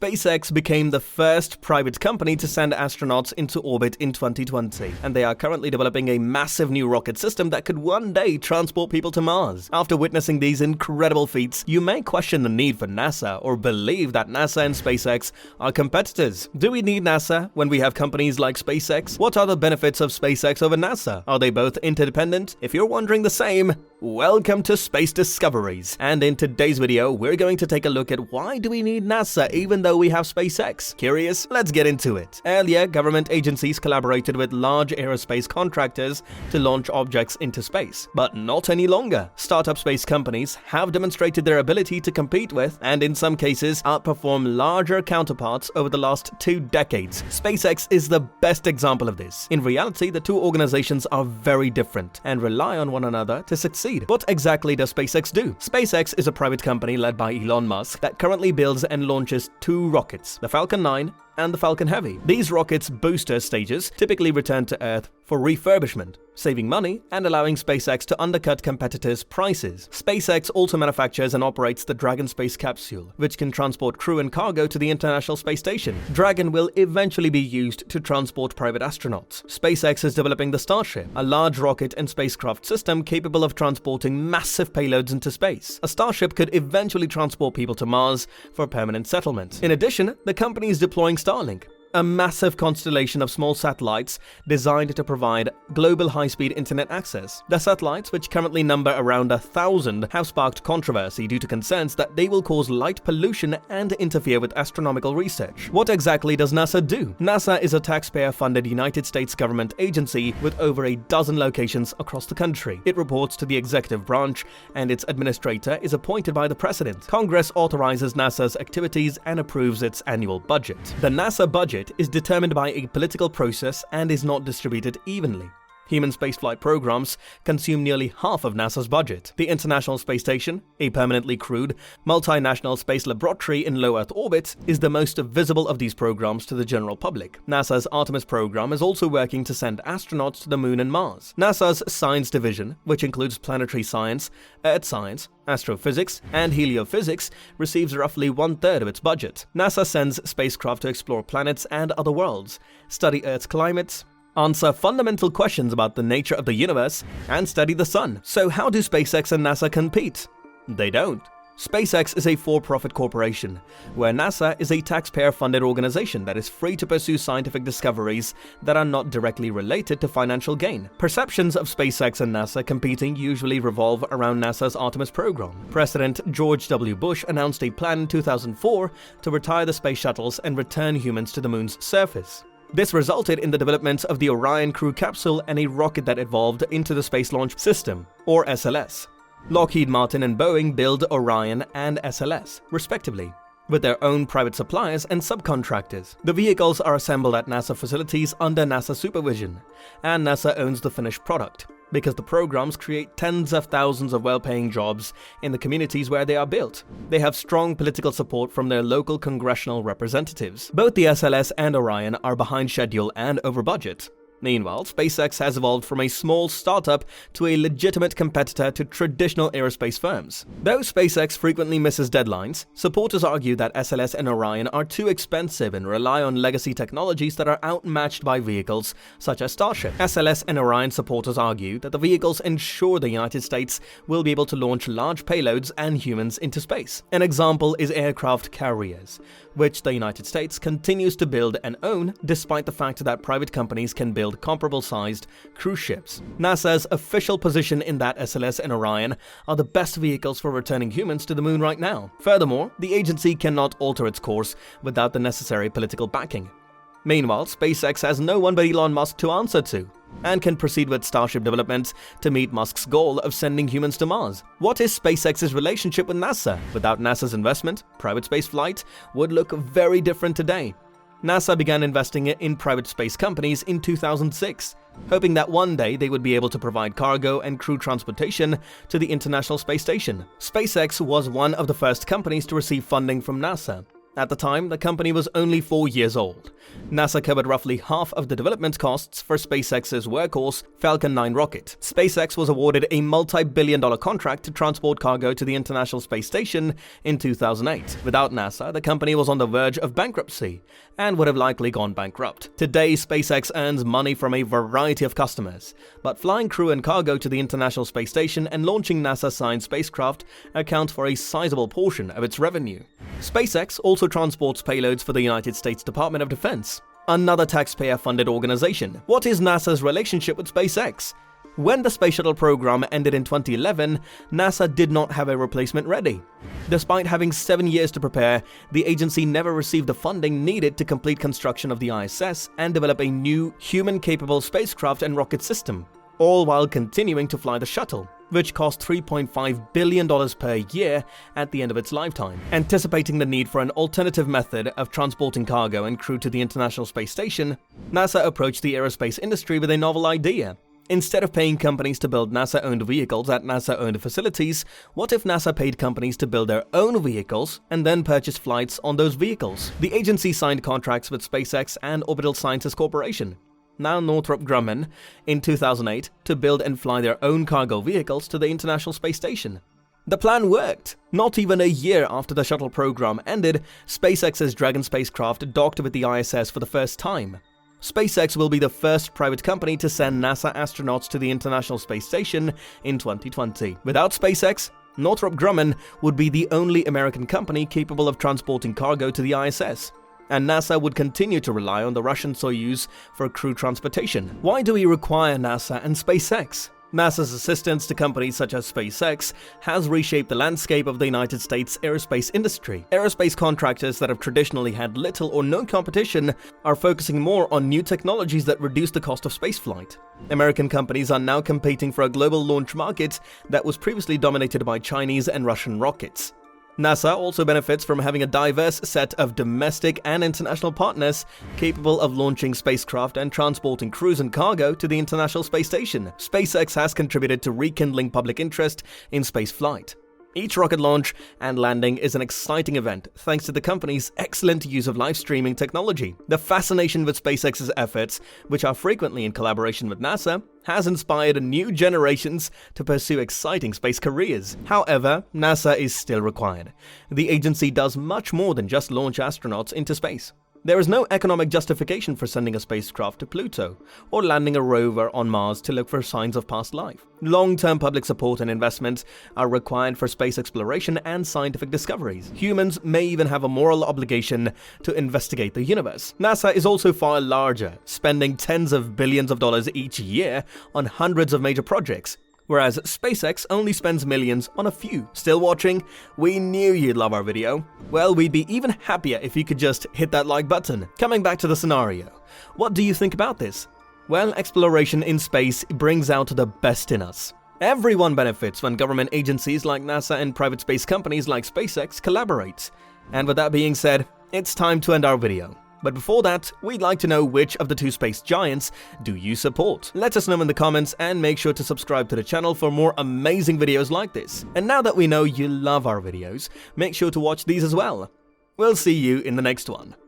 SpaceX became the first private company to send astronauts into orbit in 2020, and they are currently developing a massive new rocket system that could one day transport people to Mars. After witnessing these incredible feats, you may question the need for NASA or believe that NASA and SpaceX are competitors. Do we need NASA when we have companies like SpaceX? What are the benefits of SpaceX over NASA? Are they both interdependent? If you're wondering the same, welcome to Space Discoveries. And in today's video, we're going to take a look at why do we need NASA even though we have SpaceX? Curious? Let's get into it. Earlier, government agencies collaborated with large aerospace contractors to launch objects into space, but not any longer. Startup space companies have demonstrated their ability to compete with, and in some cases, outperform larger counterparts over the last 2 decades. SpaceX is the best example of this. In reality, the two organizations are very different and rely on one another to succeed. What exactly does SpaceX do? SpaceX is a private company led by Elon Musk that currently builds and launches 2 rockets, the Falcon 9 and the Falcon Heavy. These rockets' booster stages typically return to Earth for refurbishment, saving money and allowing SpaceX to undercut competitors' prices. SpaceX also manufactures and operates the Dragon space capsule, which can transport crew and cargo to the International Space Station. Dragon will eventually be used to transport private astronauts. SpaceX is developing the Starship, a large rocket and spacecraft system capable of transporting massive payloads into space. A Starship could eventually transport people to Mars for permanent settlement. In addition, the company is deploying Starlink, a massive constellation of small satellites designed to provide global high-speed internet access. The satellites, which currently number around 1,000, have sparked controversy due to concerns that they will cause light pollution and interfere with astronomical research. What exactly does NASA do? NASA is a taxpayer-funded United States government agency with over a dozen locations across the country. It reports to the executive branch, and its administrator is appointed by the president. Congress authorizes NASA's activities and approves its annual budget. The NASA budget is determined by a political process and is not distributed evenly. Human spaceflight programs consume nearly half of NASA's budget. The International Space Station, a permanently crewed, multinational space laboratory in low Earth orbit, is the most visible of these programs to the general public. NASA's Artemis program is also working to send astronauts to the Moon and Mars. NASA's Science Division, which includes planetary science, Earth science, astrophysics, and heliophysics, receives roughly 1/3 of its budget. NASA sends spacecraft to explore planets and other worlds, study Earth's climate, answer fundamental questions about the nature of the universe, and study the sun. So how do SpaceX and NASA compete? They don't. SpaceX is a for-profit corporation, where NASA is a taxpayer-funded organization that is free to pursue scientific discoveries that are not directly related to financial gain. Perceptions of SpaceX and NASA competing usually revolve around NASA's Artemis program. President George W. Bush announced a plan in 2004 to retire the space shuttles and return humans to the moon's surface. This resulted in the development of the Orion crew capsule and a rocket that evolved into the Space Launch System, or SLS. Lockheed Martin and Boeing build Orion and SLS, respectively, with their own private suppliers and subcontractors. The vehicles are assembled at NASA facilities under NASA supervision, and NASA owns the finished product, because the programs create tens of thousands of well-paying jobs in the communities where they are built. They have strong political support from their local congressional representatives. Both the SLS and Orion are behind schedule and over budget. Meanwhile, SpaceX has evolved from a small startup to a legitimate competitor to traditional aerospace firms. Though SpaceX frequently misses deadlines, supporters argue that SLS and Orion are too expensive and rely on legacy technologies that are outmatched by vehicles such as Starship. SLS and Orion supporters argue that the vehicles ensure the United States will be able to launch large payloads and humans into space. An example is aircraft carriers, which the United States continues to build and own despite the fact that private companies can build comparable-sized cruise ships. NASA's official position in that SLS and Orion are the best vehicles for returning humans to the moon right now. Furthermore, the agency cannot alter its course without the necessary political backing. Meanwhile, SpaceX has no one but Elon Musk to answer to, and can proceed with Starship development to meet Musk's goal of sending humans to Mars. What is SpaceX's relationship with NASA? Without NASA's investment, private space flight would look very different today. NASA began investing in private space companies in 2006, hoping that one day they would be able to provide cargo and crew transportation to the International Space Station. SpaceX was one of the first companies to receive funding from NASA, At the time, the company was only 4 years old. NASA covered roughly half of the development costs for SpaceX's workhorse Falcon 9 rocket. SpaceX was awarded a multi-billion-dollar contract to transport cargo to the International Space Station in 2008. Without NASA, the company was on the verge of bankruptcy and would have likely gone bankrupt. Today, SpaceX earns money from a variety of customers, but flying crew and cargo to the International Space Station and launching NASA science spacecraft account for a sizable portion of its revenue. SpaceX also transports payloads for the United States Department of Defense, another taxpayer-funded organization. What is NASA's relationship with SpaceX? When the Space Shuttle program ended in 2011, NASA did not have a replacement ready. Despite having 7 years to prepare, the agency never received the funding needed to complete construction of the ISS and develop a new, human-capable spacecraft and rocket system, all while continuing to fly the shuttle, which cost $3.5 billion per year at the end of its lifetime. Anticipating the need for an alternative method of transporting cargo and crew to the International Space Station, NASA approached the aerospace industry with a novel idea. Instead of paying companies to build NASA-owned vehicles at NASA-owned facilities, what if NASA paid companies to build their own vehicles and then purchase flights on those vehicles? The agency signed contracts with SpaceX and Orbital Sciences Corporation, now Northrop Grumman, in 2008 to build and fly their own cargo vehicles to the International Space Station. The plan worked. Not even a year after the shuttle program ended, SpaceX's Dragon spacecraft docked with the ISS for the first time. SpaceX will be the first private company to send NASA astronauts to the International Space Station in 2020. Without SpaceX, Northrop Grumman would be the only American company capable of transporting cargo to the ISS, and NASA would continue to rely on the Russian Soyuz for crew transportation. Why do we require NASA and SpaceX? NASA's assistance to companies such as SpaceX has reshaped the landscape of the United States aerospace industry. Aerospace contractors that have traditionally had little or no competition are focusing more on new technologies that reduce the cost of spaceflight. American companies are now competing for a global launch market that was previously dominated by Chinese and Russian rockets. NASA also benefits from having a diverse set of domestic and international partners capable of launching spacecraft and transporting crews and cargo to the International Space Station. SpaceX has contributed to rekindling public interest in spaceflight. Each rocket launch and landing is an exciting event thanks to the company's excellent use of live streaming technology. The fascination with SpaceX's efforts, which are frequently in collaboration with NASA, has inspired new generations to pursue exciting space careers. However, NASA is still required. The agency does much more than just launch astronauts into space. There is no economic justification for sending a spacecraft to Pluto or landing a rover on Mars to look for signs of past life. Long-term public support and investments are required for space exploration and scientific discoveries. Humans may even have a moral obligation to investigate the universe. NASA is also far larger, spending tens of billions of dollars each year on hundreds of major projects, whereas SpaceX only spends millions on a few. Still watching? We knew you'd love our video. Well, we'd be even happier if you could just hit that like button. Coming back to the scenario, what do you think about this? Well, exploration in space brings out the best in us. Everyone benefits when government agencies like NASA and private space companies like SpaceX collaborate. And with that being said, it's time to end our video. But before that, we'd like to know which of the two space giants do you support? Let us know in the comments and make sure to subscribe to the channel for more amazing videos like this. And now that we know you love our videos, make sure to watch these as well. We'll see you in the next one.